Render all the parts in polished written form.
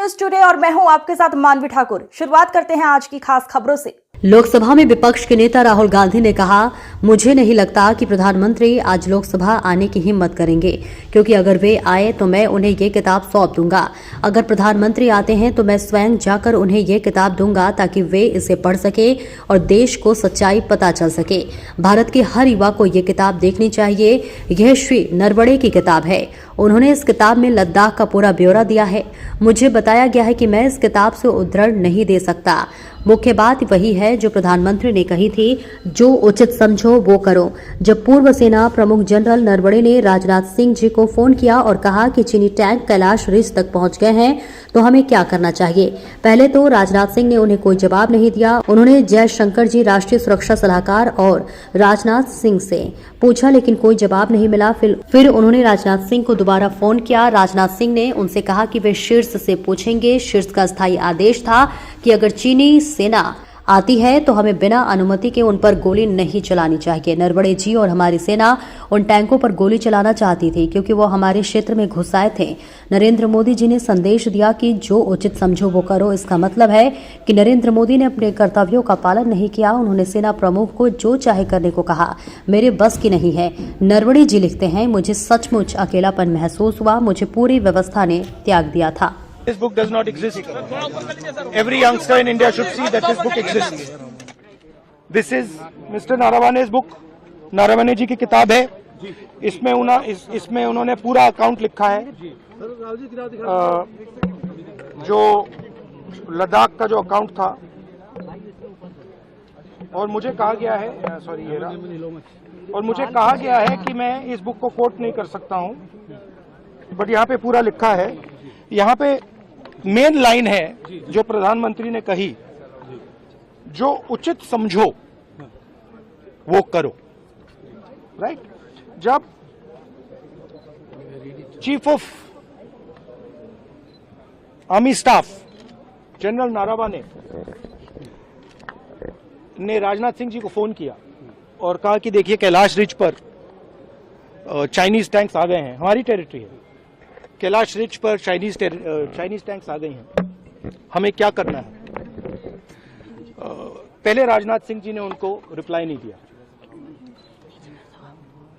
News today और मैं हूं आपके साथ मानवी ठाकुर। शुरुआत करते हैं आज की खास खबरों से। लोकसभा में विपक्ष के नेता राहुल गांधी ने कहा, मुझे नहीं लगता कि प्रधानमंत्री आज लोकसभा आने की हिम्मत करेंगे, क्योंकि अगर वे आए तो मैं उन्हें ये किताब सौंप दूंगा। अगर प्रधानमंत्री आते हैं तो मैं स्वयं जाकर उन्हें ये किताब दूंगा ताकि वे इसे पढ़ सके और देश को सच्चाई पता चल सके। भारत के हर युवा को ये किताब देखनी चाहिए। यह श्री नरवणे की किताब है। उन्होंने इस किताब में लद्दाख का पूरा ब्यौरा दिया है। मुझे बताया गया है कि मैं इस किताब से उद्धरण नहीं दे सकता। मुख्य बात वही है जो प्रधानमंत्री ने कही थी, जो उचित समझो वो करो। जब पूर्व सेना प्रमुख जनरल नरवणे ने राजनाथ सिंह जी को फोन किया और कहा कि चीनी टैंक कैलाश रिज तक पहुंच गए हैं तो हमें क्या करना चाहिए, पहले तो राजनाथ सिंह ने उन्हें कोई जवाब नहीं दिया। उन्होंने जयशंकर जी राष्ट्रीय सुरक्षा सलाहकार और राजनाथ सिंह से पूछा, लेकिन कोई जवाब नहीं मिला। फिर उन्होंने राजनाथ सिंह को दोबारा फोन किया। राजनाथ सिंह ने उनसे कहा कि वे शीर्ष से पूछेंगे। शीर्ष का स्थायी आदेश था कि अगर चीनी सेना आती है तो हमें बिना अनुमति के उन पर गोली नहीं चलानी चाहिए। नरवणे जी और हमारी सेना उन टैंकों पर गोली चलाना चाहती थी क्योंकि वो हमारे क्षेत्र में घुस आए थे। नरेंद्र मोदी जी ने संदेश दिया कि जो उचित समझो वो करो। इसका मतलब है कि नरेंद्र मोदी ने अपने कर्तव्यों का पालन नहीं किया। उन्होंने सेना प्रमुख को जो चाहे करने को कहा। मेरे बस की नहीं है। नरवणे जी लिखते हैं, मुझे सचमुच अकेलापन महसूस हुआ। मुझे पूरी व्यवस्था ने त्याग दिया था। This book does not exist. Every youngster in India should see that this book exists. This is Mr. Naravwane's book. Naravane जी की किताब है। इसमें उन्होंने पूरा अकाउंट लिखा है। जो लद्दाख का जो अकाउंट था, और मुझे कहा गया है, और मुझे कहा गया है कि मैं इस बुक को कोट नहीं कर सकता हूं, बट यहाँ पे पूरा लिखा है। यहाँ पे मेन लाइन है जो प्रधानमंत्री ने कही, जो उचित समझो वो करो। राइट? जब chief of army staff general Naravane ने राजनाथ सिंह जी को फोन किया और कहा कि देखिए कैलाश रिज पर चाइनीज टैंक्स आ गए हैं, हमारी टेरिटरी है, कैलाश रिज पर चाइनीज टैंक्स आ गई हैं, हमें क्या करना है। पहले राजनाथ सिंह जी ने उनको रिप्लाई नहीं दिया।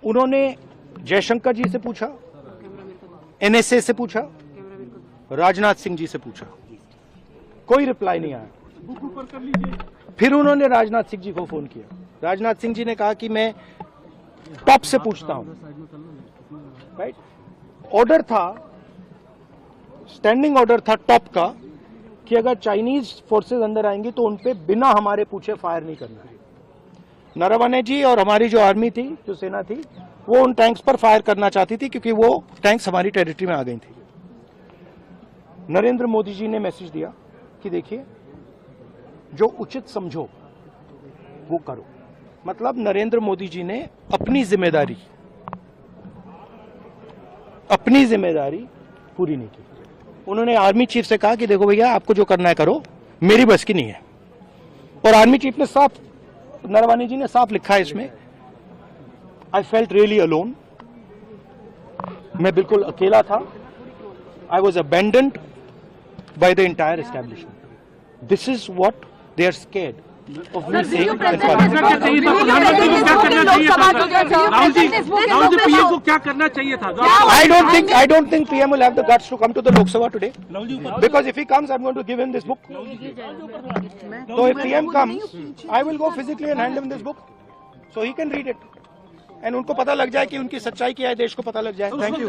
उन्होंने जयशंकर जी से पूछा, एनएसए से पूछा, राजनाथ सिंह जी से पूछा, कोई रिप्लाई नहीं आया। फिर उन्होंने राजनाथ सिंह जी को फोन किया। राजनाथ सिंह जी ने कहा कि मैं टॉप से पूछता हूं। राइट? ऑर्डर था, स्टैंडिंग ऑर्डर था टॉप का, कि अगर चाइनीज फोर्सेस अंदर आएंगी तो उनपे बिना हमारे पूछे फायर नहीं करना है। नरवणे जी और हमारी जो आर्मी थी, जो सेना थी, वो उन टैंक्स पर फायर करना चाहती थी क्योंकि वो टैंक्स हमारी टेरिटरी में आ गई थी। नरेंद्र मोदी जी ने मैसेज दिया कि देखिए, जो उचित समझो वो करो। मतलब नरेंद्र मोदी जी ने अपनी जिम्मेदारी पूरी नहीं की। उन्होंने आर्मी चीफ से कहा कि देखो भैया, आपको जो करना है करो, मेरी बस की नहीं है। और आर्मी चीफ ने साफ, नरवणे जी ने साफ लिखा है इसमें, आई फेल्ट रियली अलोन। मैं बिल्कुल अकेला था। I was abandoned by the entire establishment. This is what they are scared of me saying that क्या करना चाहिए था? I don't think PM will have the guts to come to the Lok Sabha today, because if he comes, I'm going to give him this book. So if PM comes, I will go physically and hand him this book so he can read it, and उनको पता लग जाए कि उनकी सच्चाई क्या है, देश को पता लग जाए। Thank you.